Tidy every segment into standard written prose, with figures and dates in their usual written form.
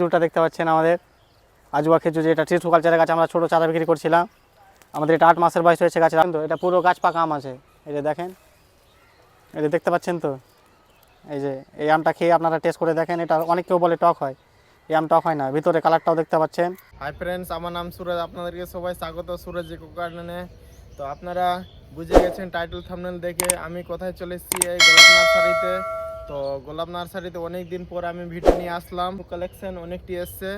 খেজুরটা দেখতে পাচ্ছেন আমাদের আজুয়া খেজুর, যেটা টিস্যু কালচারের গাছ আমরা ছোটো চারা বিক্রি করছিলাম। আমাদের এটা 8 মাসের বয়স হয়েছে গাছের। তো এটা পুরো গাছ পাকা আম আছে, এই যে দেখেন, এই যে দেখতে পাচ্ছেন তো। এই যে এই আমটা খেয়ে আপনারা টেস্ট করে দেখেন, এটা অনেক কেউ বলে টক হয়, এই আম টক হয় না। ভিতরে কালারটাও দেখতে পাচ্ছেন। হাই ফ্রেন্ডস, আমার নাম সুরজ, আপনাদেরকে সবাই স্বাগত সুরজ ইকো গার্ডেনে। তো আপনারা বুঝে গেছেন টাইটেল থাম্বনেল দেখে আমি কোথায় চলে এসেছি, এই গোলাপ নার্সারিতে। তো গোলাপ নার্সারিতে অনেক দিন পর আমি ভিডিও নিয়ে আসলাম। কালেকশন অনেকটি এসছে,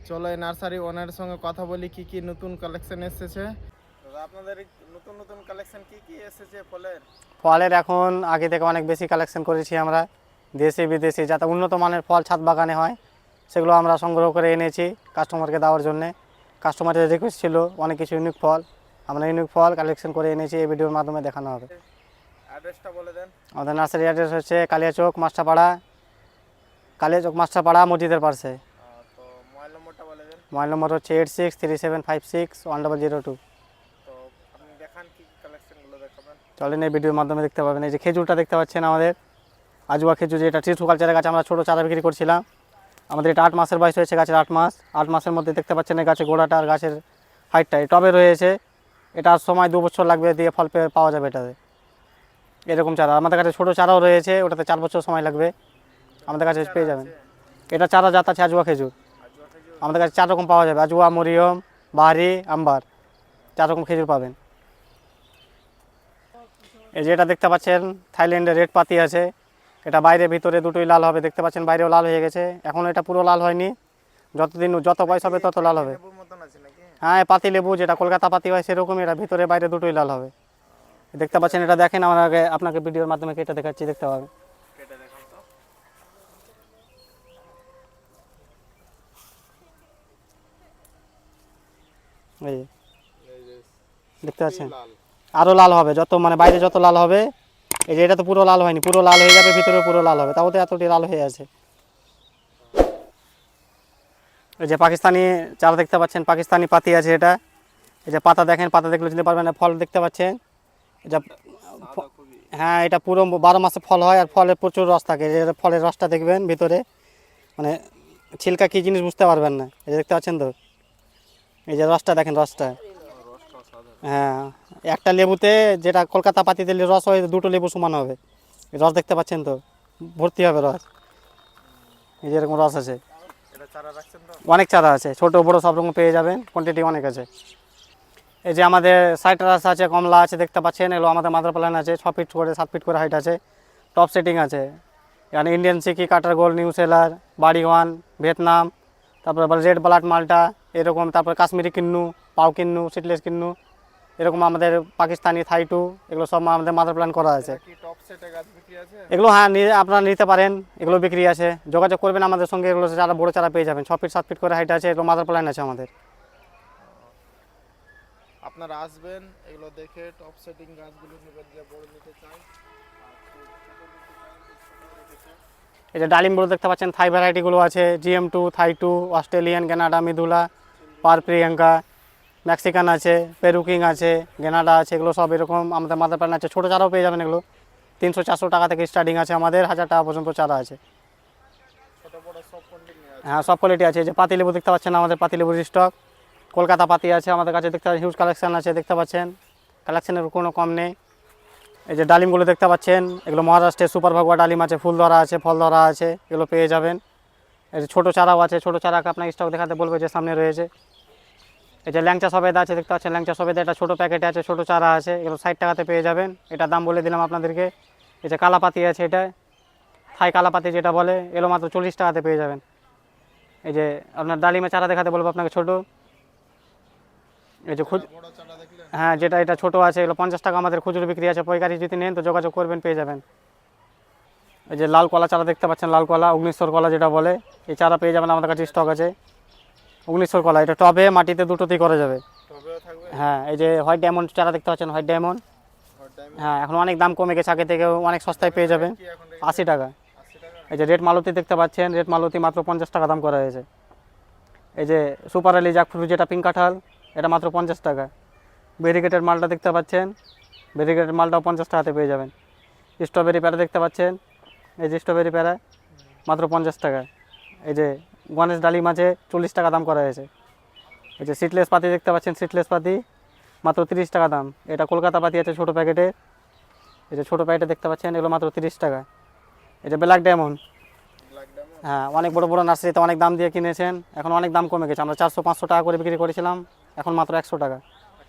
চলো এই নার্সারি ওনারের সঙ্গে কথা বলি কি কি নতুন কালেকশন এসেছে। আপনাদের নতুন নতুন কালেকশন কি কি এসেছে ফলের এখন আগে থেকে অনেক বেশি কালেকশন করেছি আমরা, দেশি বিদেশি, যাতে উন্নত মানের ফল ছাদ বাগানে হয় সেগুলো আমরা সংগ্রহ করে এনেছি কাস্টমারকে দেওয়ার জন্যে। কাস্টমারের রিকোয়েস্ট ছিল অনেক কিছু ইউনিক ফল, আমরা ইউনিক ফল কালেকশন করে এনেছি, এই ভিডিওর মাধ্যমে দেখানো হবে। অ্যাড্রেসটা বলে দেন। আমাদের নার্সারি অ্যাড্রেস হচ্ছে কালিয়াচক মাস্টারপাড়া মসজিদের পাশে। তো মোবাইল নম্বরটা বলে দেন। মোবাইল নম্বর হচ্ছে 8637561002। তো আপনি দেখান কি কি কালেকশনগুলো দেখাবেন। চলেন এই ভিডিওর মাধ্যমে দেখতে পাবেন। এই যে খেজুরটা দেখতে পাচ্ছেন আমাদের আজুয়া খেজুর, যেটা টিস্যু কালচারের গাছ আমরা ছোটো চারা বিক্রি করছিলাম। আমাদের এটা 8 মাসের বয়স হয়েছে গাছের। 8 মাসের মধ্যে দেখতে পাচ্ছেন এই গাছের গোড়াটা আর গাছের হাইটটা টবে রয়েছে। এটার সময় 2 বছর লাগবে দিয়ে ফল পাওয়া যাবে এটাতে। এরকম চারা আমাদের কাছে ছোটো চারাও রয়েছে, ওটাতে 4 বছর সময় লাগবে, আমাদের কাছে পেয়ে যাবেন। এটা চারা জাত আছে আজুয়া খেজুর, আমাদের কাছে 4 রকম পাওয়া যাবে, আজুয়া, মরিয়ম, বাহারি, আম্বার, 4 রকম খেজুর পাবেন। এই যে এটা দেখতে পাচ্ছেন থাইল্যান্ডের রেড পাতি আছে, এটা বাইরে ভিতরে দুটোই লাল হবে, দেখতে পাচ্ছেন বাইরেও লাল হয়ে গেছে, এখন এটা পুরো লাল হয়নি, যত বয়স হবে তত লাল হবে। হ্যাঁ, পাতি লেবু যেটা কলকাতা পাতি হয় সেরকম, এটা ভিতরে বাইরে দুটোই লাল হবে। দেখতে পাচ্ছেন, এটা দেখেন, আমার আগে আপনাকে ভিডিওর মাধ্যমে কেটে দেখাচ্ছি, দেখতে পাবেন। এই দেখতে পাচ্ছেন আরও লাল হবে, যত মানে বাইরে যত লাল হবে। এই যে এটা তো পুরো লাল হয়নি, পুরো লাল হয়ে যাবে, ভিতরে পুরো লাল হবে, তাও তো এতটি লাল হয়ে আছে। এই যে পাকিস্তানি চারা দেখতে পাচ্ছেন, পাকিস্তানি পাতি আছে এটা। এই যে পাতা দেখেন, পাতা দেখলে চিনতে পারবেন না। ফল দেখতে পাচ্ছেন, এটা হ্যাঁ, এটা পুরো 12 মাসে ফল হয়, আর ফলের প্রচুর রস থাকে। এই যে ফলের রসটা দেখবেন ভিতরে, মানে ছিলকা কী জিনিস বুঝতে পারবেন না। এই যে দেখতে পাচ্ছেন তো, এই যে রসটা দেখেন, রসটা। হ্যাঁ, একটা লেবুতে যেটা কলকাতা পাতিতে রস হয় 2টো লেবু সমান হবে। রস দেখতে পাচ্ছেন তো, ভর্তি হবে রস। এই যে এরকম রস আছে, অনেক চারা আছে, ছোটো বড়ো সব রকম পেয়ে যাবেন, কোয়ান্টিটি অনেক আছে। এই যে আমাদের সাইট্রাস আছে, কমলা আছে, দেখতে পাচ্ছেন। এগুলো আমাদের মাদার প্ল্যান আছে, 6 ফিট করে 7 ফিট করে হাইট আছে, টপ সেটিং আছে। এখানে ইন্ডিয়ান সিকি, কাটার গোল্ড, নিউ সেলার, বাড়ি ওয়ান, ভিয়েতনাম, তারপরে আবার রেড ব্লাড মাল্টা এরকম, তারপরে কাশ্মীরি কিন্নু, পাও কিন্নু, সিটলেস কিন্নু, এরকম আমাদের পাকিস্তানি থাইটু, এগুলো সব আমাদের মাদার প্ল্যান করা আছে। এগুলো হ্যাঁ, আপনারা নিতে পারেন, এগুলো বিক্রি আছে, যোগাযোগ করবেন আমাদের সঙ্গে। এগুলো চারা বড়ো চারা পেয়ে যাবেন, 6 ফিট 7 ফিট করে হাইট আছে, এগুলো মাদার প্ল্যান আছে আমাদের। আপনারা আসবেন, এগুলো দেখে টপ সেটিং গাছগুলো নেবেন, যে বড় নিতে চাই। এই যে ডালিমগুলো দেখতে পাচ্ছেন, থাই ভ্যারাইটিগুলো আছে, GM2, থাই2, অস্ট্রেলিয়ান, কানাডা, মৃদুলা, পার প্রিয়াঙ্কা, মেক্সিকান আছে, পেরুকিং আছে, গ্রেনাডা আছে, এগুলো সব এরকম আমাদের মাদার প্ল্যান আছে। ছোটো চারাও পেয়ে যাবেন, এগুলো 300-400 টাকা থেকে স্টার্টিং আছে আমাদের, 1000 টাকা পর্যন্ত চারা আছে। হ্যাঁ, সব কোয়ালিটি আছে। এই যে পাতিলেবু দেখতে পাচ্ছেন, আমাদের পাতিলেবুর স্টক, কলকাতা পাতি আছে আমাদের কাছে, দেখতে পাচ্ছেন হিউজ কালেকশান আছে, দেখতে পাচ্ছেন, কালেকশানের কোনো কম নেই। এই যে ডালিমগুলো দেখতে পাচ্ছেন, এগুলো মহারাষ্ট্রের সুপার ভাগুয়া ডালিম আছে, ফুল ধরা আছে, ফল ধরা আছে, এগুলো পেয়ে যাবেন। এই যে ছোটো চারাও আছে, ছোটো চারাকে আপনার স্টক দেখাতে বলবে, যে সামনে রয়েছে। এই যে ল্যাংচা সবেদা আছে, দেখতে পাচ্ছেন ল্যাংচা সবেদা, এটা ছোটো প্যাকেটে আছে, ছোটো চারা আছে, এগুলো 60 টাকাতে পেয়ে যাবেন, এটা দাম বলে দিলাম আপনাদেরকে। এই যে কালাপাতি আছে, এটা থাই কালাপাতি যেটা বলে, এগুলো মাত্র 40 টাকাতে পেয়ে যাবেন। এই যে আপনার ডালিমের চারা দেখাতে বলবো আপনাকে, ছোটো। এই যে হ্যাঁ, যেটা এটা ছোটো আছে, এগুলো 50 টাকা আমাদের খুচরো বিক্রি আছে, পাইকারি যদি নেন তো যোগাযোগ করবেন, পেয়ে যাবেন। এই যে লাল কলা চারা দেখতে পাচ্ছেন, লাল কলা, অগ্নিশ্বর কলা যেটা বলে, এই চারা পেয়ে যাবেন, আমাদের কাছে স্টক আছে। অগ্নিশ্বর কলা, এটা টবে মাটিতে দুটোতেই করা যাবে। হ্যাঁ, এই যে হোয়াইট ডায়মন্ড চারা দেখতে পাচ্ছেন, হোয়াইট ডায়মন্ড, হ্যাঁ, এখন অনেক দাম কমে গেছে, আগে থেকে অনেক সস্তায় পেয়ে যাবেন, 80 টাকা। এই যে রেড মালতি দেখতে পাচ্ছেন, রেড মালতি মাত্র 50 টাকা দাম করা হয়েছে। এই যে সুপার আলি জাকফ্রুট যেটা পিঙ্ক কাঁঠাল, এটা মাত্র 50 টাকা। ভেরিগেটেড মালটা দেখতে পাচ্ছেন, ভেরিগেটেড মালটাও 50 টাকাতে পেয়ে যাবেন। স্ট্রবেরি প্যারা দেখতে পাচ্ছেন, এই যে স্ট্রবেরি প্যারা মাত্র 50 টাকা। এই যে গণেশ ডালিম আছে 40 টাকা দাম করা হয়েছে। এই যে সিটলেস পাতি দেখতে পাচ্ছেন, সিটলেস পাতি মাত্র 30 টাকা দাম। এটা কলকাতা পাতি আছে ছোটো প্যাকেটে, এই যে ছোটো প্যাকেটে দেখতে পাচ্ছেন, এগুলো মাত্র 30 টাকা। এই যে ব্ল্যাক ডায়মন্ড, ব্ল্যাক ডায়মন্ড হ্যাঁ অনেক বড় বড় নার্সারিতে অনেক দাম দিয়ে কিনেছেন, এখন অনেক দাম কমে গেছে। আমরা 400-500 টাকা করে বিক্রি করেছিলাম, এখন মাত্র 100 টাকা।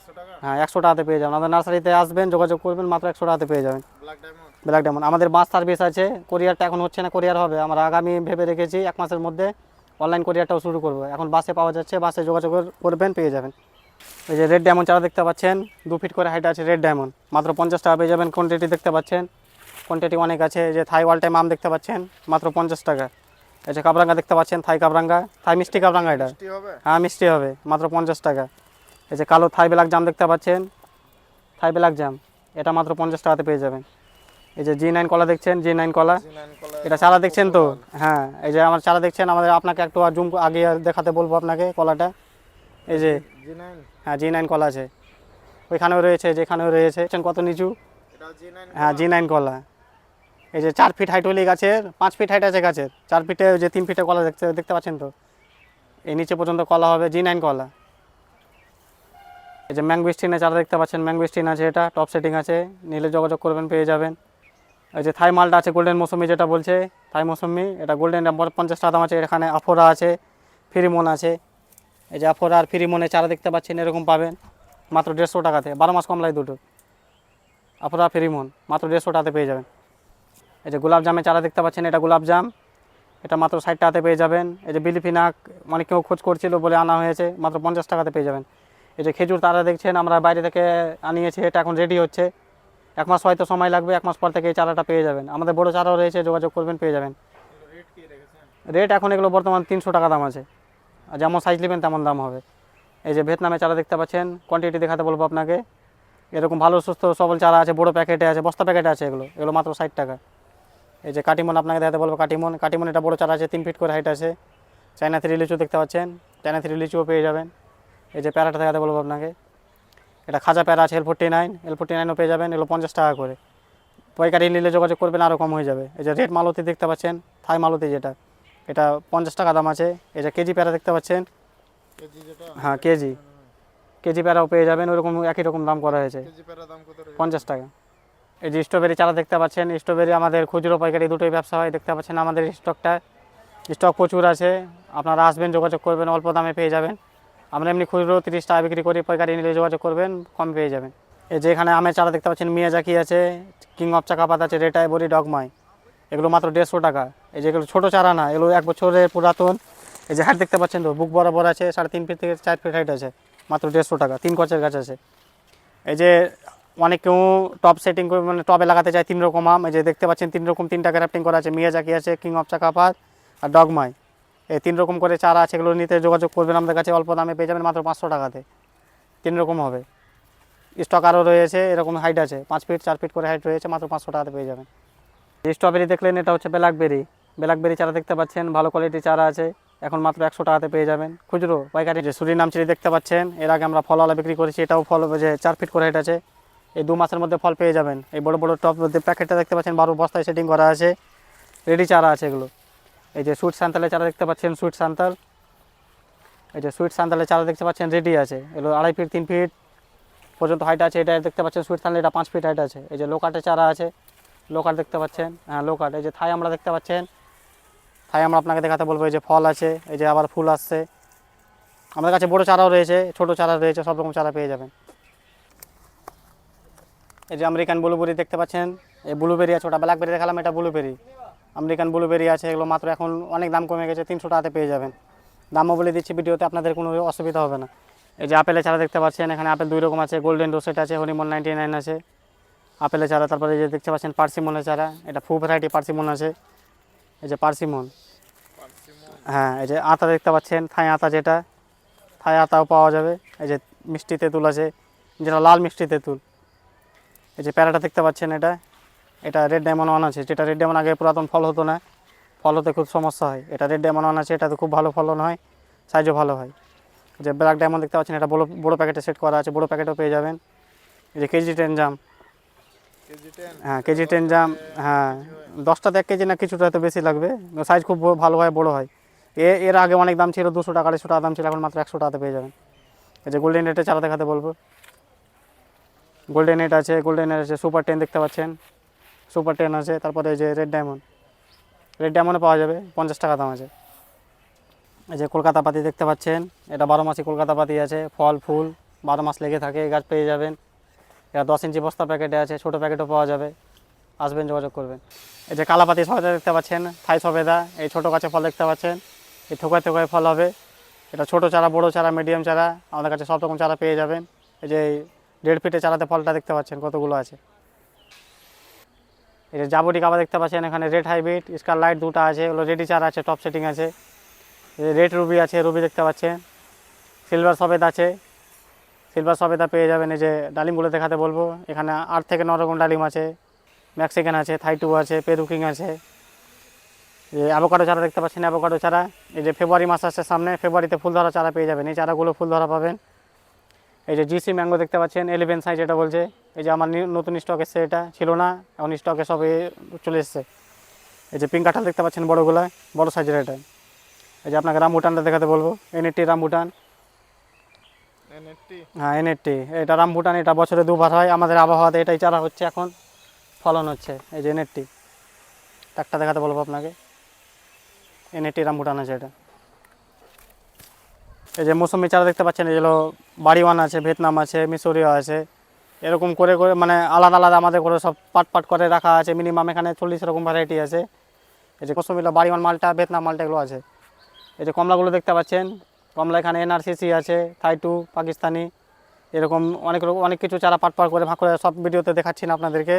100 টাকা হ্যাঁ 100 টাকাতে পেয়ে যাবেন। আমাদের নার্সারিতে আসবেন, যোগাযোগ করবেন, মাত্র 100 টাকাতে পেয়ে যাবেন ব্ল্যাক ডায়মন্ড। Black diamond. আমাদের বাস সার্ভিস আছে, কোরিয়ারটা এখন হচ্ছে না, কোরিয়ার হবে। আমরা আগামী ভেবে রেখেছি 1 মাসের মধ্যে অনলাইন কোরিয়ারটাও শুরু করবো। এখন বাসে পাওয়া যাচ্ছে, বাসে যোগাযোগ করবেন, পেয়ে যাবেন। এই যে রেড ডায়মন্ড চারা দেখতে পাচ্ছেন, 2 ফিট করে হাইট আছে রেড ডায়মন্ড, মাত্র 50 টাকা পেয়ে যাবেন। কোয়ান্টিটি দেখতে পাচ্ছেন, কোয়ান্টিটি অনেক আছে। এই যে থাই ওয়াল টাইম আম দেখতে পাচ্ছেন, মাত্র 50 টাকা। এই যে কাবরাঙ্গা দেখতে পাচ্ছেন, থাই কাবরাঙ্গা, থাই মিষ্টি কাবরাঙ্গা, এটা মিষ্টি হবে? হ্যাঁ মিষ্টি হবে, মাত্র 50 টাকা। এই যে কালো থাই ব্ল্যাক জাম দেখতে পাচ্ছেন, থাই ব্ল্যাক জাম, এটা মাত্র 50 টাকাতে পেয়ে যাবেন। এই যে G9 কলা দেখছেন, G9 কলা, জিনান কলা এটা চারা দেখছেন তো? হ্যাঁ এই যে আমার চারা দেখছেন, আমাদের আপনাকে একটু জুম আগে দেখাতে বলবো আপনাকে কলাটা। এই যে জিনান, হ্যাঁ G9 কলা আছে, ওইখানেও রয়েছে, যেখানেও রয়েছে। কত নিচু, এটা জিনান হ্যাঁ G9 কলা। এই যে 4 ফিট হাইট হলে গাছের, 5 ফিট হাইট আছে গাছের, 4 ফিটে যে 3 ফিটে কলা দেখতে পাচ্ছেন তো, এই নিচে পর্যন্ত কলা হবে, G9 কলা। এই যে ম্যাঙ্গো স্টিনের চারা দেখতে পাচ্ছেন, ম্যাঙ্গো স্টিন আছে, এটা টপ সেটিং আছে, নিলে যোগাযোগ করবেন, পেয়ে যাবেন। এই যে থাই মালটা আছে, গোল্ডেন মৌসুমি যেটা বলছে, থাই মৌসুমি, এটা গোল্ডেন 50 টাকা দাম আছে। এখানে আফোরা আছে, ফিরিমন আছে। এই যে আফোরা আর ফিরিমনের চারা দেখতে পাচ্ছেন, এরকম পাবেন মাত্র 150 টাকাতে, 12 মাস কমলায় দুটো, আফোরা ফিরিমন মাত্র 150 টাকাতে পেয়ে যাবেন। এই যে গোলাপ জামের চারা দেখতে পাচ্ছেন, এটা গোলাপ জাম, এটা মাত্র 60 টাকাতে পেয়ে যাবেন। এই যে বিলিফিনাক অনেক কেউ খোঁজ করছিল বলে আনা হয়েছে, মাত্র 50 টাকাতে পেয়ে যাবেন। এই যে খেজুর তারা দেখছেন, আমরা বাইরে থেকে আনিয়েছি, এটা এখন রেডি হচ্ছে, 1 মাস হয়তো সময় লাগবে, 1 মাস পর থেকে এই চারাটা পেয়ে যাবেন। আমাদের বড় চারাও রয়েছে, যোগাযোগ করবেন, পেয়ে যাবেন। রেট কি রেখেছেন? রেট এখন এগুলো বর্তমান 300 টাকা দাম আছে, আর যেমন সাইজ নেবেন তেমন দাম হবে। এই যে ভিয়েতনামের চারা দেখতে পাচ্ছেন, কোয়ান্টিটি দেখাতে বলবো আপনাকে, এরকম ভালো সুস্থ সবল চারা আছে, বড় প্যাকেটে আছে, বস্তা প্যাকেটে আছে, এগুলো এগুলো মাত্র 60 টাকা। এই যে কাটিমন আপনাকে দেখাতে বলবো, কাটিমন, কাটিমন এটা বড় চারা আছে, 3 ফিট করে হাইট আছে। চায়না 3 লিচু দেখতে পাচ্ছেন, চায়না 3 লিচুও পেয়ে যাবেন। এই যে প্যারাটা দেখাতে বলবো আপনাকে, এটা খাজা প্যারা আছে, L49ও পেয়ে যাবেন, এগুলো 50 টাকা করে। পাইকারি নিলে যোগাযোগ করবেন, আরও কম হয়ে যাবে। এই যে রেড মালতি দেখতে পাচ্ছেন, থাই মালতি যেটা, এটা 50 টাকা দাম আছে। এই যে কেজি প্যারা দেখতে পাচ্ছেন, কেজি যেটা? হ্যাঁ কেজি প্যারাও পেয়ে যাবেন, ওরকম একই রকম দাম করা হয়েছে, কেজি পেরা দাম কত রয়েছে? 50 টাকা। এই যে স্ট্রবেরি চারা দেখতে পাচ্ছেন, স্ট্রবেরি আমাদের খুচরো পাইকারি দুটোই ব্যবসা হয়, দেখতে পাচ্ছেন আমাদের স্টক প্রচুর আছে। আপনারা আসবেন, যোগাযোগ করবেন, অল্প দামে পেয়ে যাবেন। আমরা এমনি খুচরো 30 টাকা বিক্রি করি, পাইকারি নিলে যোগাযোগ করবেন, কম পেয়ে যাবেন। এই যে এখানে আমের চারা দেখতে পাচ্ছেন, মিয়াজাকি আছে, কিং অফ চাকাপাত আছে, রেড আইভরি, ডগমাই, এগুলো মাত্র 150 টাকা। এই যে এগুলো ছোটো চারা না, এগুলো 1 বছরের পুরাতন। এই যে হাইট দেখতে পাচ্ছেন তো, বুক বরাবর আছে, 3.5 ফিট থেকে 4 ফিট হাইট আছে, মাত্র 150 টাকা। 3 কচের গাছ আছে। এই যে অনেক কেউ টপ সেটিং করে, মানে টবে লাগাতে চায় 3 রকম আম, এই যে দেখতে পাচ্ছেন 3 রকম 3টা গ্রাফটিং করা আছে, মিয়াজাকি আছে, কিং অফ চাকাপাত আর ডগমাই, এই 3 রকম করে চারা আছে। এগুলো নিতে যোগাযোগ করবেন আমাদের কাছে, অল্প দামে পেয়ে যাবেন, মাত্র 500 টাকাতে। 3 রকম হবে, স্টক আরও রয়েছে, এরকম হাইট আছে, 5 ফিট 4 ফিট করে হাইট রয়েছে, মাত্র 500 টাকাতে পেয়ে যাবেন। স্ট্রবেরি দেখলেন, এটা হচ্ছে ব্ল্যাকবেরি চারা দেখতে পাচ্ছেন, ভালো কোয়ালিটির চারা আছে, এখন মাত্র 100 টাকাতে পেয়ে যাবেন খুচরো পাইকারি। যে সুরিনাম চিলি দেখতে পাচ্ছেন, এর আগে আমরা ফলওয়ালা বিক্রি করেছি, এটাও ফল যে 4 ফিট করে হাইট আছে, এই 2 মাসের মধ্যে ফল পেয়ে যাবেন। এই বড় বড় টপ প্যাকেটটা দেখতে পাচ্ছেন, 12 বস্তায় সেটিং করা আছে, রেডি চারা আছে এগুলো। এই যে সুইট সান্তালের চারা দেখতে পাচ্ছেন, সুইট সান্তাল, এই যে সুইট সান্তালের চারা দেখতে পাচ্ছেন, রেডি আছে, এগুলো 2.5 ফিট 3 ফিট পর্যন্ত হাইট আছে। এটা দেখতে পাচ্ছেন সুইট সান্তাল, এটা 5 ফিট হাইট আছে। এই যে লোকাটের চারা আছে, লোকাট দেখতে পাচ্ছেন, হ্যাঁ লোকাট। এই যে থাই আমরা দেখতে পাচ্ছেন, থাই আমরা আপনাকে দেখাতে বলবো, এই যে ফল আছে, এই যে আবার ফুল আসছে। আমাদের কাছে বড় চারাও রয়েছে, ছোট চারা রয়েছে, সব রকম চারা পেয়ে যাবেন। এই যে আমেরিকান ব্লুবেরি দেখতে পাচ্ছেন, এই ব্লুবেরি আছে, ওটা ব্ল্যাকবেরি দেখালাম, এটা ব্লুবেরি, আমেরিকান ব্লুবেরি আছে, এগুলো মাত্র এখন অনেক দাম কমে গেছে, 300 টাকাতে পেয়ে যাবেন। দামও বলে দিচ্ছি ভিডিওতে, আপনাদের কোনো অসুবিধা হবে না। এই যে আপেলের চারা দেখতে পাচ্ছেন, এখানে আপেল 2 রকম আছে, গোল্ডেন রোসেট আছে, হরিমন 99 আছে আপেলের চারা। তারপরে এই যে দেখতে পাচ্ছেন পার্সিমনের চারা, এটা ফু ভ্যারাইটি পার্সিমন আছে, এই যে পার্সিমন। হ্যাঁ এই যে আতা দেখতে পাচ্ছেন, থাই আতা, যেটা থাই আতাও পাওয়া যাবে। এই যে মিষ্টি তেঁতুল আছে, যেটা লাল মিষ্টি তেঁতুল। এই যে প্যারাটা দেখতে পাচ্ছেন, এটা রেড ডায়মন্ড 1 আছে, যেটা রেড ডায়মন্ড আগে পুরাতন ফল হতো না, ফল হতে খুব সমস্যা হয়, এটা রেড ডায়মন্ড 1 আছে, এটাতে খুব ভালো ফলন হয়, সাইজও ভালো হয়। যে ব্ল্যাক ডায়মন্ড দেখতে পাচ্ছেন, এটা বড় প্যাকেটে সেট করা আছে, বড় প্যাকেটও পেয়ে যাবেন। এই যে কেজি 10 জাম, কেজি 10? হ্যাঁ কেজি 10 জাম, হ্যাঁ 10টাতে 1 কেজি না, কিছুটা হয়তো বেশি লাগবে, সাইজ খুব ভালো হয়, বড় হয়। এর আগে অনেক দাম ছিল, 200 টাকা 250 টাকা দাম ছিল, এখন মাত্র 100 টাকাতে পেয়ে যাবেন। এই যে গোল্ডেন রেটে চারা দেখাতে বলবো। গোল্ডেন রেট আছে, গোল্ডেন রেট আছে, সুপার 10 দেখতে পাচ্ছেন, সুপার 10 আছে। তারপরে এই যে রেড ডায়মন্ড, রেড ডায়মন্ডও পাওয়া যাবে, 50 টাকা দাম আছে। এই যে কলকাতা পাতি দেখতে পাচ্ছেন, এটা 12 মাসই কলকাতা পাতি আছে, ফল ফুল 12 মাস লেগে থাকে, এই গাছ পেয়ে যাবেন। এটা 10 ইঞ্চি বস্তা প্যাকেটে আছে, ছোটো প্যাকেটও পাওয়া যাবে, আসবেন যোগাযোগ করবেন। এই যে কালাপাতি সবেদা দেখতে পাচ্ছেন, থাই সবেদা, এই ছোটো গাছে ফল দেখতে পাচ্ছেন, এই থোকায় থোকায় ফল হবে। এটা ছোটো চারা, বড়ো চারা, মিডিয়াম চারা, আমাদের কাছে সব রকম চারা পেয়ে যাবেন। এই যে 1.5 ফিটে চারাতে ফলটা দেখতে পাচ্ছেন কতগুলো আছে। এই যে জাবুটি কাবা দেখতে পাচ্ছেন, এখানে রেড হাইব্রিড, স্কার লাইট দুটো আছে, এগুলো রেডি চারা আছে, টপ সেটিং আছে। রেড রুবি আছে, রুবি দেখতে পাচ্ছেন, সিলভার সবেদ আছে, সিলভার সবেদা পেয়ে যাবেন। এই যে ডালিমগুলো দেখাতে বলবো, এখানে 8 থেকে 9 রকম ডালিম আছে, মেক্সিকান আছে, থাই 2 আছে, পেরুকিং আছে। এই অ্যাভোকাডো চারা দেখতে পাচ্ছেন, অ্যাভোকাডো চারা। এই যে ফেব্রুয়ারি মাস আসছে সামনে, ফেব্রুয়ারিতে ফুল ধরা চারা পেয়ে যাবেন, এই চারাগুলো ফুল ধরা পাবেন। এই যে জিসি ম্যাঙ্গো দেখতে পাচ্ছেন, 11 সাইজ এটা বলছে। এই যে আমার নতুন স্টক এসছে, এটা ছিল না, এখন স্টকে সবে চলে এসছে। এই যে পিঙ্ক কাঁঠাল দেখতে পাচ্ছেন, বড়োগুলো, বড়ো সাইজের এটা। এই যে আপনাকে রামবুটানটা দেখাতে বলবো, এনএটি রামবুটান। এনএফটি হ্যাঁ এনএটি, এটা রামবুটান, এটা বছরে 2 বার হয়, আমাদের আবহাওয়াতে এটাই চারা হচ্ছে, এখন ফলন হচ্ছে। এই যে এনএটি একটা দেখাতে বলবো আপনাকে, এনএটি রামবুটান আছে এটা। এই যে মৌসুমি চারা দেখতে পাচ্ছেন, এগুলো বাড়িওয়ান আছে, ভিয়েতনাম আছে, মিশরীয় আছে, এরকম করে করে মানে আলাদা আলাদা আমাদের করে সব পাট পাট করে রাখা আছে, মিনিমাম এখানে 40 রকম ভ্যারাইটি আছে। এই যে মৌসুমিগুলো বাড়িওয়ান মালটা, ভিয়েতনাম মালটা এগুলো আছে। এই যে কমলাগুলো দেখতে পাচ্ছেন, কমলা এখানে এনআরসিসি আছে, থাই 2, পাকিস্তানি, এরকম অনেক কিছু চারা পাট পাট করে ভাগ করে সব ভিডিওতে দেখাচ্ছি না আপনাদেরকে।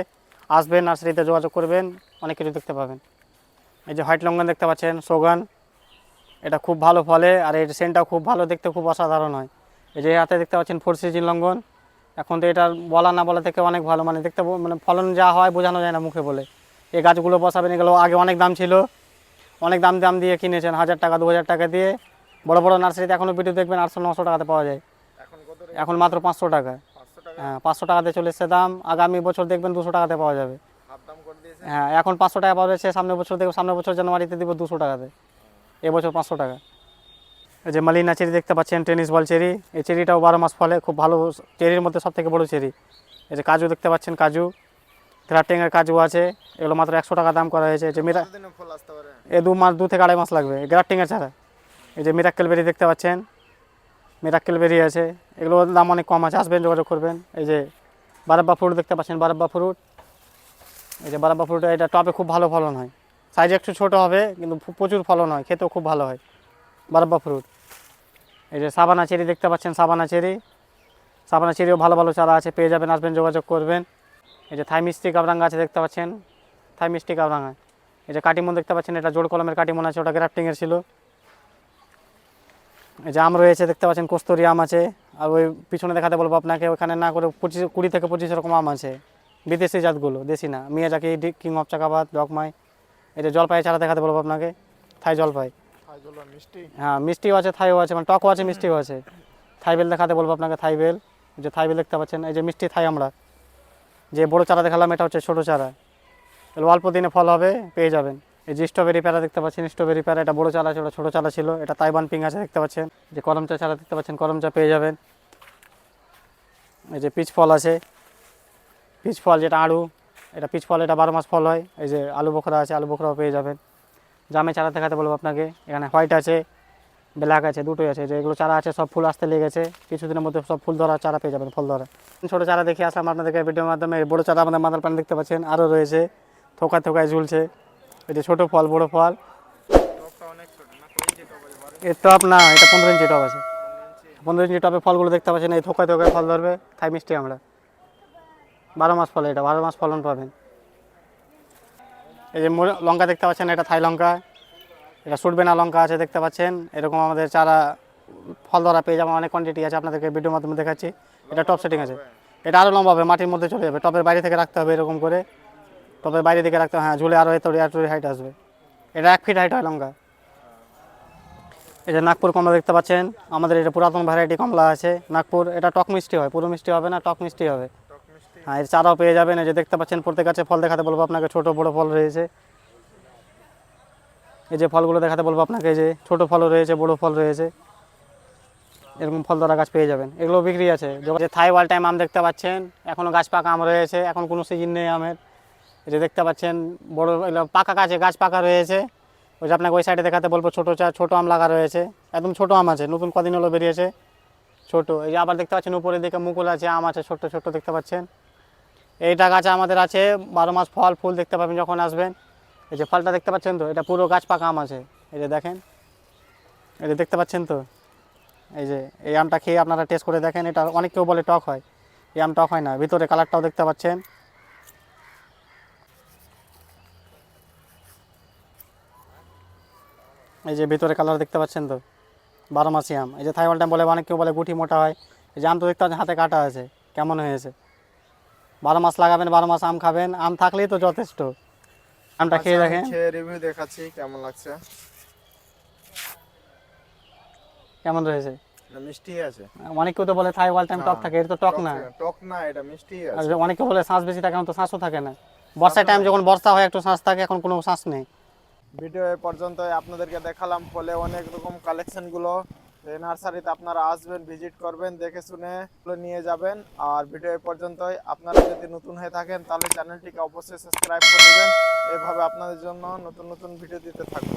আসবেন, নার্সারিতে যোগাযোগ করবেন, অনেক কিছু দেখতে পাবেন। এই যে হোয়াইট লঙ্গন দেখতে পাচ্ছেন, সোগান, এটা খুব ভালো ফলে, আর এর সেন্টটাও খুব ভালো, দেখতে খুব অসাধারণ হয়। এই যে হাতে দেখতে পাচ্ছেন 4 সিজন লঙ্ঘন, এখন তো এটা বলা না বলা থেকে অনেক ভালো, মানে দেখতে মানে ফলন যা হয় বোঝানো যায় না মুখে বলে। এই গাছগুলো বসাবেন, এগুলো আগে অনেক দাম ছিল, অনেক দাম দিয়ে কিনেছেন, 1000 টাকা 2000 টাকা দিয়ে। বড় বড় নার্সারিতে এখনও ভিডিও দেখবেন 800-900 টাকাতে পাওয়া যায়, এখন কত এখন মাত্র 500 টাকা। 500 টাকা হ্যাঁ 500 টাকাতে চলে এসছে দাম, আগামী বছর দেখবেন 200 টাকাতে পাওয়া যাবে। হাফ দাম করে দিয়েছে। হ্যাঁ এখন 500 টাকা পাওয়া যাচ্ছে, সামনের বছর দেখবো, সামনের বছর জানুয়ারিতে দিব 200 টাকাতে, এবছর 500 টাকা। এই যে মালিনা চেরি দেখতে পাচ্ছেন, টেনিস বল চেরি, এই চেরিটাও 12 মাস ফলে, খুব ভালো, চেরির মধ্যে সব থেকে বড় চেরি। এই যে কাজু দেখতে পাচ্ছেন, কাজু, গ্রাফটিংয়ের কাজু আছে, এগুলো মাত্র 100 টাকা দাম করা হয়েছে। যে কতদিনে ফল আসতে পারে? 2 থেকে 2.5 মাস লাগবে গ্রাফটিংয়ের ছাড়া। এই যে মিরাক্কেল বেরি দেখতে পাচ্ছেন, মিরাক্কেল বেরি আছে, এগুলোর দাম অনেক কম আছে, আসবেন যোগাযোগ করবেন। এই যে বারাব্বা ফ্রুট দেখতে পাচ্ছেন, বারাব্বা ফ্রুট, এই যে বারাব্বা ফ্রুট, এটা টবে খুব ভালো ফলন হয়, সাইজ একটু ছোটো হবে কিন্তু প্রচুর ফলন হয়, খেতেও খুব ভালো হয় বারাব্বা ফ্রুট। এই যে সাবানা চেরি দেখতে পাচ্ছেন, সাবানা চেরি, সাবানা চেরিও ভালো ভালো চারা আছে, পেয়ে যাবেন, আসবেন যোগাযোগ করবেন। এই যে থাই মিষ্টি কাবরাঙ্গা আছে দেখতে পাচ্ছেন, থাই মিষ্টি কাবরাঙ্গা। এই যে কাটিমন দেখতে পাচ্ছেন, এটা জোড় কলমের কাটিমন আছে, ওটা গ্রাফটিংয়ের ছিল। এই যে আম রয়েছে দেখতে পাচ্ছেন, কস্তুরি আম আছে, আর ওই পিছনে দেখাতে বলবো আপনাকে, ওখানে না করে 20 থেকে 25 রকম আম আছে, বিদেশি জাতগুলো, দেশি না, মিয়াজাকি, কিং অফ চাকাবাদ, ডকমাই। এই যে জলপাই চারা দেখাতে বলবো আপনাকে, থাই জলপাই। খাই জল মিষ্টি। হ্যাঁ মিষ্টিও আছে, থাইও আছে, মানে টকও আছে, মিষ্টিও আছে। থাইবেল দেখাতে বলবো আপনাকে, থাইবেল, যে থাইবেল দেখতে পাচ্ছেন, এই যে মিষ্টি থাই আমরা যে বড় চারা দেখালাম, এটা হচ্ছে ছোটো চারা, এগুলো অল্প দিনে ফল হবে, পেয়ে যাবেন। এই যে স্ট্রবেরি প্যারা দেখতে পাচ্ছেন, স্ট্রবেরি প্যারা, এটা বড় চারা আছে, ওটা ছোটো চারা ছিল। এটা তাইওয়ান পিং আছে দেখতে পাচ্ছেন, যে করমচা চারা দেখতে পাচ্ছেন, করমচা পেয়ে যাবেন। এই যে পিচ ফল আছে, পিচ ফল যেটা আড়ু, এটা পিচ ফল, এটা 12 মাস ফল হয়। এই যে আলু বোখরা আছে, আলু বোখরাও পেয়ে যাবেন। জামে চারা দেখাতে বলবো আপনাকে, এখানে হোয়াইট আছে, ব্ল্যাক আছে, দুটোই আছে। যে এগুলো চারা আছে সব ফুল আসতে লেগেছে, কিছুদিনের মধ্যে সব ফুল ধরা চারা পেয়ে যাবেন, ফল ধরা। ছোটো চারা দেখে আসলাম আপনাদেরকে ভিডিওর মাধ্যমে। বড়ো চারা আমাদের মাদার প্ল্যান্ট দেখতে পাচ্ছেন, আরও রয়েছে, থোকায় থোকায় ঝুলছে। এই যে ছোটো ফল, বড়ো ফল, টপটা অনেক ছোট না, কই ইঞ্চি টপ আছে? 12 এর টপ না, এটা 15 ইঞ্চি টপ আছে, ইঞ্চি। 15 ইঞ্চি টপে ফলগুলো দেখতে পাচ্ছেন, এই থোকায় থোকায় ফল ধরবে, থাই মিষ্টি আমরা, 12 মাস ফলে, এটা 12 মাস ফলন পাবেন। এই যে লঙ্কা দেখতে পাচ্ছেন, এটা থাই লঙ্কা, এটা সুটবেনা লঙ্কা আছে দেখতে পাচ্ছেন, এরকম আমাদের চারা ফল ধরা পেয়ে যাবেন, অনেক কোয়ান্টিটি আছে, আপনাদেরকে ভিডিওর মাধ্যমে দেখাচ্ছি। এটা টপ সেটিং আছে, এটা আরও লম্বা হবে, মাটির মধ্যে চলে যাবে, টপের বাইরে থেকে রাখতে হবে এরকম করে, টপের বাইরে দিকে রাখতে হবে, হ্যাঁ ঝুলে আরও এত হাইট আসবে, এটা 1 ফিট হাইট হয় লঙ্কা। এই যে নাগপুর কমলা দেখতে পাচ্ছেন, আমাদের এটা পুরাতন ভ্যারাইটি কমলা আছে নাগপুর, এটা টক মিষ্টি হয়, পুরো মিষ্টি হবে না, টক মিষ্টি হবে। টক মিষ্টি। হ্যাঁ এর চারাও পেয়ে যাবেন। এই যে দেখতে পাচ্ছেন প্রত্যেক গাছে ফল দেখাতে বলবো আপনাকে, ছোটো বড়ো ফল রয়েছে। এই যে ফলগুলো দেখাতে বলবো আপনাকে, এই যে ছোটো ফলও রয়েছে, বড়ো ফল রয়েছে, এরকম ফল ধরা গাছ পেয়ে যাবেন, এগুলো বিক্রি আছে। যে থাই ওয়াল টাইম আম দেখতে পাচ্ছেন, এখনও গাছ পাকা আম রয়েছে, এখন কোনো সিজন নেই আমের। এই যে দেখতে পাচ্ছেন বড় এগুলো পাকা গাছে, গাছ পাকা রয়েছে। ওই যে আপনাকে ওই সাইডে দেখাতে বলবো, ছোটো আম লাগা রয়েছে, একদম ছোটো আম আছে, নতুন কদিন হলো বেরিয়েছে, ছোটো। এই যে আবার দেখতে পাচ্ছেন উপরের দিকে মুকুল আছে, আম আছে ছোট্ট ছোট্ট দেখতে পাচ্ছেন। এইটা গাছ আমাদের আছে 12 মাস ফল ফুল দেখতে পাবেন যখন আসবেন। এই যে ফলটা দেখতে পাচ্ছেন তো, এটা পুরো গাছ পাকা আম আছে, এই যে দেখেন, এই যে দেখতে পাচ্ছেন তো। এই যে এই আমটা খেয়ে আপনারা টেস্ট করে দেখেন, এটা অনেক কেউ বলে টক হয়, এই আম টক হয় না। ভিতরে কালারটাও দেখতে পাচ্ছেন, এই যে ভিতরে কালার দেখতে পাচ্ছেন তো, 12 মাসি আম। এই যে থাইওয়াল টাইম বলে, অনেক কেউ বলে গুটি মোটা হয়। এই যে আম তো দেখতে পাচ্ছেন হাতে কাটা আছে, কেমন হয়েছে। 12 মাস লাগাবেন, 12 মাস আম খাবেন, আম থাকলেই তো যথেষ্ট। আমটা খেয়ে আচ্ছা, আমি দেখেন খেয়ে রিভিউ দেখাচ্ছি কেমন লাগছে। কেমন রয়েছে। এটা মিষ্টি আছে। অনেক কেউ তো বলে থাইওয়াল টাইম টক থাকে, এটা তো টক না। টক না, এটা মিষ্টি আর আছে। অনেকে বলে শ্বাস বেশি থাকে, এখন তো শ্বাসও থাকে না। বর্ষার টাইম যখন বর্ষা হয় একটু শ্বাস থাকে, এখন কোনো শ্বাস নেই। ভিডিও এ পর্যন্ত আপনাদেরকে দেখালাম ফলে অনেক রকম কালেকশনগুলো। এই নার্সারিতে আপনারা আসবেন, ভিজিট করবেন, দেখে শুনে নিয়ে যাবেন। আর ভিডিও এ পর্যন্তই। আপনারা যদি নতুন হয়ে থাকেন তাহলে চ্যানেলটিকে অবশ্যই সাবস্ক্রাইব করে দেবেন, এভাবে আপনাদের জন্য নতুন নতুন ভিডিও দিতে থাকবো।